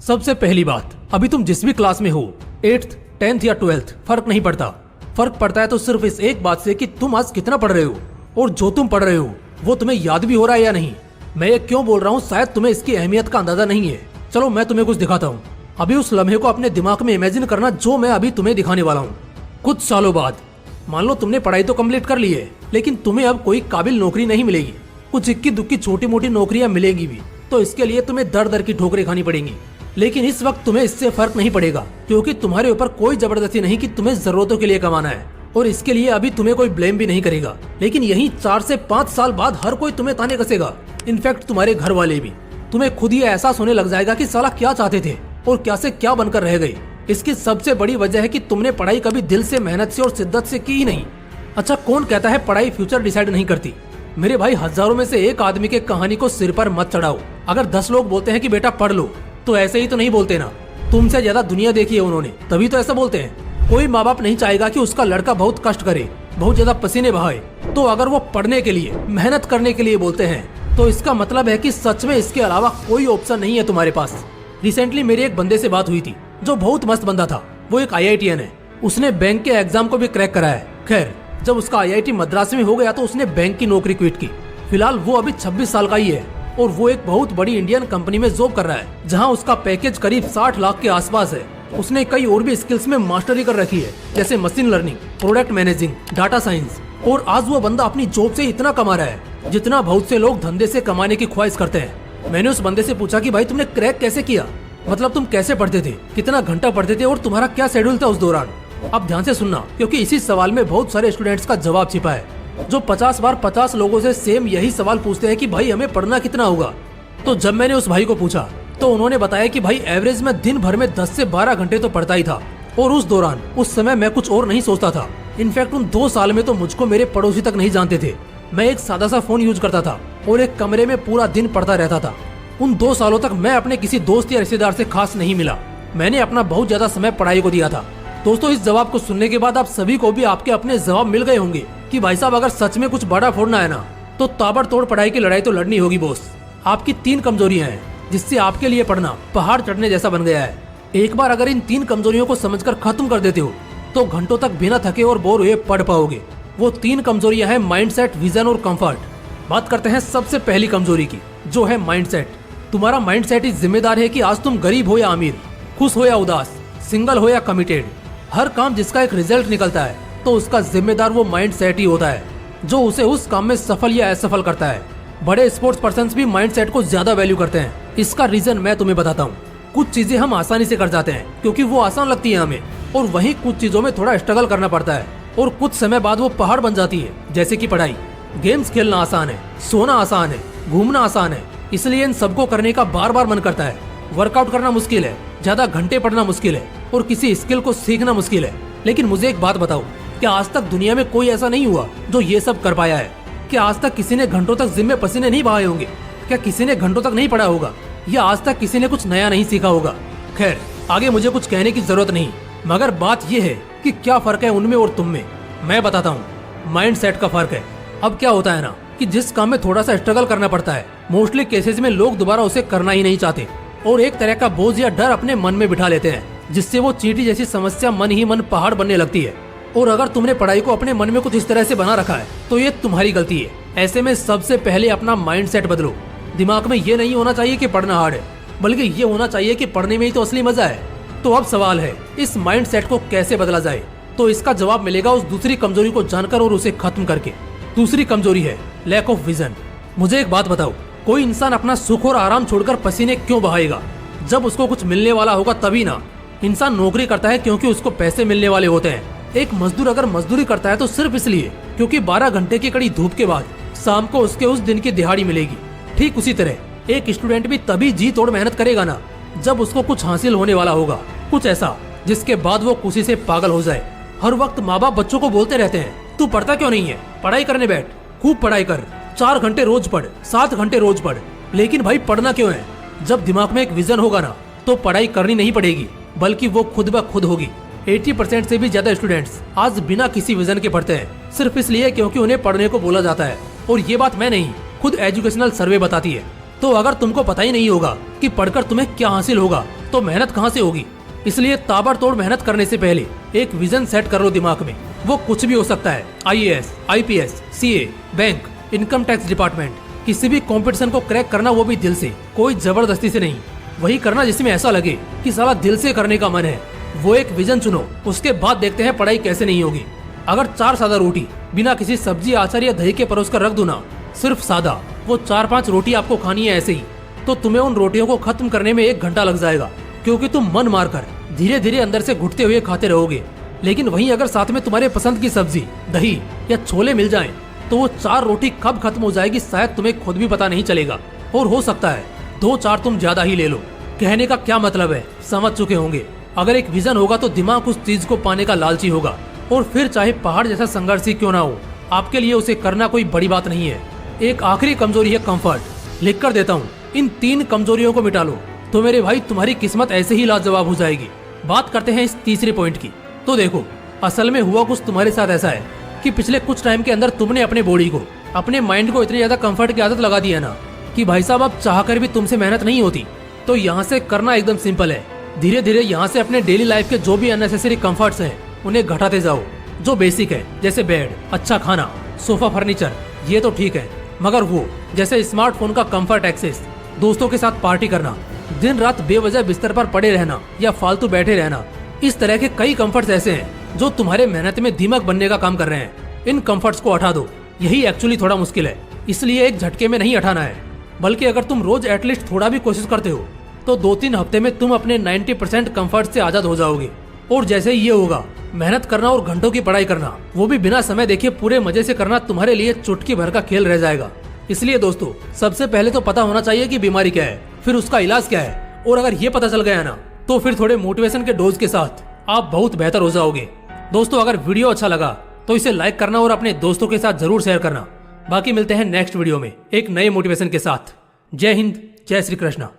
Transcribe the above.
सबसे पहली बात, अभी तुम जिस भी क्लास में हो, 8th 10th या 12th, फर्क नहीं पड़ता। फर्क पड़ता है तो सिर्फ इस एक बात से कि तुम आज कितना पढ़ रहे हो और जो तुम पढ़ रहे हो वो तुम्हें याद भी हो रहा है या नहीं। मैं ये क्यों बोल रहा हूँ, शायद तुम्हें इसकी अहमियत का अंदाजा नहीं है। चलो मैं तुम्हें कुछ दिखाता हूँ। अभी उस लम्हे को अपने दिमाग में इमेजिन करना जो मैं अभी तुम्हें दिखाने वाला हूँ। कुछ सालों बाद मान लो तुमने पढ़ाई तो कंप्लीट कर ली है, लेकिन तुम्हें अब कोई काबिल नौकरी नहीं मिलेगी। कुछ इक्की दुक्की छोटी मोटी नौकरियां मिलेंगी भी, तो इसके लिए तुम्हें दर दर की ठोकरें खानी पड़ेंगी। लेकिन इस वक्त तुम्हें इससे फर्क नहीं पड़ेगा, क्योंकि तुम्हारे ऊपर कोई जबरदस्ती नहीं कि तुम्हें जरूरतों के लिए कमाना है, और इसके लिए अभी तुम्हें कोई ब्लेम भी नहीं करेगा। लेकिन यही 4 से 5 साल बाद हर कोई तुम्हें ताने कसेगा, इनफैक्ट तुम्हारे घर वाले भी। तुम्हें खुद ही एहसास होने लग जाएगा कि साला क्या चाहते थे और क्या से क्या बनकर रह गए। इसकी सबसे बड़ी वजह है कि तुमने पढ़ाई कभी दिल से, मेहनत से और शिद्दत से की ही नहीं। अच्छा, कौन कहता है पढ़ाई फ्यूचर डिसाइड नहीं करती? मेरे भाई, हजारों में से एक आदमी के कहानी को सिर पर मत चढ़ाओ। अगर 10 लोग बोलते हैं कि बेटा पढ़ लो, तो ऐसे ही तो नहीं बोलते ना। तुमसे ज्यादा दुनिया देखी है उन्होंने, तभी तो ऐसा बोलते हैं। कोई माँ बाप नहीं चाहेगा कि उसका लड़का बहुत कष्ट करे, बहुत ज्यादा पसीने बहाए। तो अगर वो पढ़ने के लिए, मेहनत करने के लिए बोलते हैं, तो इसका मतलब है कि सच में इसके अलावा कोई ऑप्शन नहीं है तुम्हारे पास। रिसेंटली मेरी एक बंदे से बात हुई थी जो बहुत मस्त बंदा था। वो एक IITian है। उसने बैंक के एग्जाम को भी क्रैक करा है। खैर, जब उसका IIT मद्रास में हो गया तो उसने बैंक की नौकरी क्विट की। फिलहाल वो अभी 26 साल का ही है और वो एक बहुत बड़ी इंडियन कंपनी में जॉब कर रहा है, जहां उसका पैकेज करीब 60 लाख के आसपास है। उसने कई और भी स्किल्स में मास्टरी कर रखी है, जैसे machine learning, product managing, data science. और आज वो बंदा अपनी जॉब से इतना कमा रहा है जितना बहुत से लोग धंधे से कमाने की ख्वाहिश करते हैं। मैंने उस बंदे से पूछा कि भाई तुमने क्रैक कैसे किया, मतलब तुम कैसे पढ़ते थे, कितना घंटा पढ़ते थे और तुम्हारा क्या शेड्यूल था उस दौरान। अब ध्यान से सुनना, क्योंकि इसी सवाल में बहुत सारे स्टूडेंट्स का जवाब छिपा है, जो 50 बार 50 लोगों से सेम यही सवाल पूछते हैं कि भाई हमें पढ़ना कितना होगा। तो जब मैंने उस भाई को पूछा तो उन्होंने बताया कि भाई एवरेज में दिन भर में 10 से 12 घंटे तो पढ़ता ही था, और उस दौरान उस समय मैं कुछ और नहीं सोचता था। इनफैक्ट उन 2 साल में तो मुझको मेरे पड़ोसी तक नहीं जानते थे। मैं एक सादा सा फोन यूज करता था और एक कमरे में पूरा दिन पढ़ता रहता था। उन 2 सालों तक मैं अपने किसी दोस्त या रिश्तेदार से खास नहीं मिला। मैंने अपना बहुत ज्यादा समय पढ़ाई को दिया था। दोस्तों, इस जवाब को सुनने के बाद आप सभी को भी आपके अपने जवाब मिल गए होंगे कि भाई साहब अगर सच में कुछ बड़ा फोड़ना है ना, तो ताबड़तोड़ पढ़ाई की लड़ाई तो लड़नी होगी बॉस। आपकी 3 कमजोरियां हैं जिससे आपके लिए पढ़ना पहाड़ चढ़ने जैसा बन गया है। एक बार अगर इन 3 कमजोरियों को समझकर खत्म कर देते हो तो घंटों तक बिना थके और बोर हुए पढ़ पाओगे। वो 3 कमजोरियां हैं माइंडसेट, विजन और कंफर्ट। बात करते हैं सबसे पहली कमजोरी की, जो है माइंडसेट। तुम्हारा माइंडसेट ही जिम्मेदार है कि आज तुम गरीब हो या अमीर, खुश हो या उदास, सिंगल हो या कमिटेड। हर काम जिसका एक रिजल्ट निकलता है तो उसका जिम्मेदार वो माइंडसेट ही होता है, जो उसे उस काम में सफल या असफल करता है। बड़े स्पोर्ट्स पर्सन्स भी माइंडसेट को ज्यादा वैल्यू करते हैं। इसका रीजन मैं तुम्हें बताता हूँ। कुछ चीजें हम आसानी से कर जाते हैं क्योंकि वो आसान लगती है हमें, और वहीं कुछ चीजों में थोड़ा स्ट्रगल करना पड़ता है और कुछ समय बाद वो पहाड़ बन जाती है, जैसे कि पढ़ाई। गेम्स खेलना आसान है, सोना आसान है, घूमना आसान है, इसलिए इन सबको करने का बार बार मन करता है। वर्कआउट करना मुश्किल है, ज्यादा घंटे पढ़ना मुश्किल है, और किसी स्किल को सीखना मुश्किल है। लेकिन मुझे एक बात बताओ, क्या आज तक दुनिया में कोई ऐसा नहीं हुआ जो ये सब कर पाया है? क्या आज तक किसी ने घंटों तक जिम में पसीने नहीं बहाए होंगे? क्या किसी ने घंटों तक नहीं पढ़ा होगा? या आज तक किसी ने कुछ नया नहीं सीखा होगा? खैर, आगे मुझे कुछ कहने की जरूरत नहीं, मगर बात यह है कि क्या फर्क है उनमें और तुम में। मैं बताता हूँ। माइंड सेट का फर्क है। अब क्या होता है ना कि जिस काम में थोड़ा सा स्ट्रगल करना पड़ता है, मोस्टली केसेस में लोग दोबारा उसे करना ही नहीं चाहते और एक तरह का बोझ या डर अपने मन में बिठा लेते हैं, जिससे वो चींटी जैसी समस्या मन ही मन पहाड़ बनने लगती है। और अगर तुमने पढ़ाई को अपने मन में कुछ इस तरह से बना रखा है तो ये तुम्हारी गलती है। ऐसे में सबसे पहले अपना माइंडसेट बदलो। दिमाग में ये नहीं होना चाहिए कि पढ़ना हार्ड है, बल्कि ये होना चाहिए कि पढ़ने में ही तो असली मजा है। तो अब सवाल है, इस माइंडसेट को कैसे बदला जाए? तो इसका जवाब मिलेगा उस दूसरी कमजोरी को जानकर और उसे खत्म करके। दूसरी कमजोरी है लैक ऑफ विजन। मुझे एक बात बताओ, कोई इंसान अपना सुख और आराम छोड़कर पसीने क्यों बहाएगा? जब उसको कुछ मिलने वाला होगा तभी ना। इंसान नौकरी करता है क्योंकि उसको पैसे मिलने वाले होते हैं। एक मजदूर अगर मजदूरी करता है तो सिर्फ इसलिए क्योंकि 12 घंटे की कड़ी धूप के बाद शाम को उसके उस दिन की दिहाड़ी मिलेगी। ठीक उसी तरह एक स्टूडेंट भी तभी जी तोड़ मेहनत करेगा ना, जब उसको कुछ हासिल होने वाला होगा, कुछ ऐसा जिसके बाद वो खुशी से पागल हो जाए। हर वक्त माँ बाप बच्चों को बोलते रहते हैं, तू पढ़ता क्यों नहीं है, पढ़ाई करने बैठ, खूब पढ़ाई कर, 4 घंटे रोज पढ़, 7 घंटे रोज पढ़। लेकिन भाई पढ़ना क्यों है? जब दिमाग में एक विजन होगा ना, तो पढ़ाई करनी नहीं पड़ेगी, बल्कि वो खुद ब खुद होगी। 80% से भी ज्यादा स्टूडेंट्स आज बिना किसी विजन के पढ़ते हैं, सिर्फ इसलिए क्योंकि उन्हें पढ़ने को बोला जाता है। और ये बात मैं नहीं, खुद एजुकेशनल सर्वे बताती है। तो अगर तुमको पता ही नहीं होगा कि पढ़कर तुम्हें क्या हासिल होगा, तो तो मेहनत कहाँ से होगी। इसलिए ताबड़तोड़ मेहनत करने से पहले एक विजन सेट कर लो दिमाग में। वो कुछ भी हो सकता है, IAS, IPS, CA, bank, income tax department. किसी भी कंपटीशन को क्रैक करना, वो भी दिल से, कोई जबरदस्ती से नहीं। वही करना जिसमें ऐसा लगे कि साला दिल से करने का मन है। वो एक विजन चुनो, उसके बाद देखते हैं पढ़ाई कैसे नहीं होगी। अगर 4 सादा रोटी बिना किसी सब्जी, अचार या दही के परोस कर रख दो ना, सिर्फ सादा, वो 4-5 रोटी आपको खानी है ऐसे ही, तो तुम्हें उन रोटियों को खत्म करने में 1 घंटा लग जाएगा, क्योंकि तुम मन मारकर धीरे धीरे अंदर से घुटते हुए खाते रहोगे। लेकिन वहीं अगर साथ में तुम्हारे पसंद की सब्जी, दही या छोले मिल जाएं, तो वो 4 रोटी कब खत्म हो जाएगी शायद तुम्हें खुद भी पता नहीं चलेगा। और हो सकता है 2-4 तुम ज्यादा ही ले लो। कहने का क्या मतलब है, समझ चुके होंगे। अगर एक विजन होगा तो दिमाग उस चीज को पाने का लालची होगा, और फिर चाहे पहाड़ जैसा संघर्ष ही क्यों ना हो, आपके लिए उसे करना कोई बड़ी बात नहीं है। एक आखिरी कमजोरी है कंफर्ट। लिख कर देता हूँ, इन 3 कमजोरियों को मिटा लो तो मेरे भाई तुम्हारी किस्मत ऐसे ही लाजवाब हो जाएगी। बात करते हैं इस तीसरे पॉइंट की। तो देखो, असल में हुआ कुछ तुम्हारे साथ ऐसा है कि पिछले कुछ टाइम के अंदर तुमने अपने बॉडी को, अपने माइंड को इतनी ज्यादा कंफर्ट की आदत लगा दी है ना, कि भाई साहब अब चाहकर भी तुमसे मेहनत नहीं होती। तो यहाँ से करना एकदम सिंपल है। धीरे धीरे यहाँ से अपने डेली लाइफ के जो भी अननेसेसरी कंफर्ट्स हैं उन्हें घटाते जाओ। जो बेसिक है जैसे बेड, अच्छा खाना, सोफा, फर्नीचर, ये तो ठीक है, मगर वो जैसे स्मार्टफोन का कंफर्ट एक्सेस, दोस्तों के साथ पार्टी करना, दिन रात बेवजह बिस्तर पर पड़े रहना या फालतू बैठे रहना, इस तरह के कई कंफर्ट्स ऐसे हैं जो तुम्हारे मेहनत में दीमक बनने का काम कर रहे हैं। इन कंफर्ट्स को हटा दो। यही एक्चुअली थोड़ा मुश्किल है, इसलिए एक झटके में नहीं हटाना है, बल्कि अगर तुम रोज एटलीस्ट थोड़ा भी कोशिश करते हो तो 2-3 हफ्ते में तुम अपने 90% कंफर्ट से आजाद हो जाओगे। और जैसे ही ये होगा, मेहनत करना और घंटों की पढ़ाई करना, वो भी बिना समय देखे पूरे मजे से करना, तुम्हारे लिए चुटकी भर का खेल रह जाएगा। इसलिए दोस्तों, सबसे पहले तो पता होना चाहिए कि बीमारी क्या है, फिर उसका इलाज क्या है। और अगर ये पता चल गया ना, तो फिर थोड़े मोटिवेशन के डोज के साथ आप बहुत बेहतर हो जाओगे। दोस्तों, अगर वीडियो अच्छा लगा तो इसे लाइक करना और अपने दोस्तों के साथ जरूर शेयर करना। बाकी मिलते हैं नेक्स्ट वीडियो में एक नए मोटिवेशन के साथ। जय हिंद, जय श्री कृष्णा।